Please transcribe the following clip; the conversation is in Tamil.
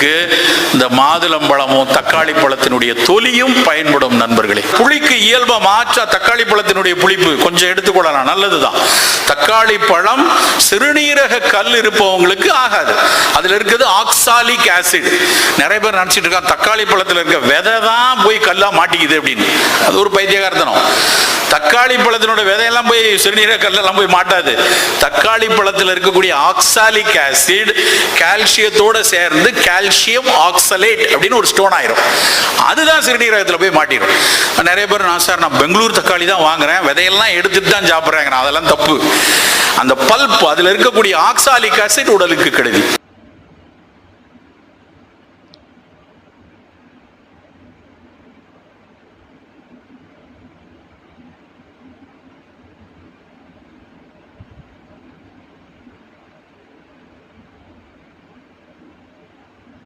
அதுக்கு இந்த மாதுளம்பழமும் தக்காளி பழத்தினுடைய தொலியும் பயன்படும் நண்பர்களே. புளிக்கு இயல்பா மாற்றா தக்காளி பழத்தினுடைய புளிப்பு கொஞ்சம் எடுத்துக்கொள்ளலாம், நல்லதுதான். தக்காளி பழம் சிறுநீரக கல் இருப்பவங்களுக்கு ஆகாது. அதுல இருக்குது ஆக்சாலிக் ஆசிட். நிறைய பேர் நினைச்சிட்டு இருக்காங்க தக்காளி பழத்துல இருக்க விதை தான் போய் கல்லா மாட்டிக்குது அப்படின்னு. அது ஒரு பைத்தியகார்த்தனம். தக்காளி பழத்தினோட விதையெல்லாம் போய் சிறுநீரக கல்லெல்லாம் போய் மாட்டாது. தக்காளி பழத்தில் இருக்கக்கூடிய ஆக்சாலிக் ஆசிட் கால்சியத்தோட சேர்ந்து கால்சியம் ஆக்சலேட் அப்படின்னு ஒரு ஸ்டோன் ஆயிரும். அதுதான் சிறுநீரகத்தில் போய் மாட்டிடும். நிறைய பேர் நான் பெங்களூர் தக்காளி தான் வாங்குறேன், விதையெல்லாம் எடுத்துட்டு தான் சாப்பிட்றாங்க. அதெல்லாம் தப்பு. அந்த பல்ப், அதில் இருக்கக்கூடிய ஆக்சாலிக் ஆசிட் உடலுக்கு கெடுதி.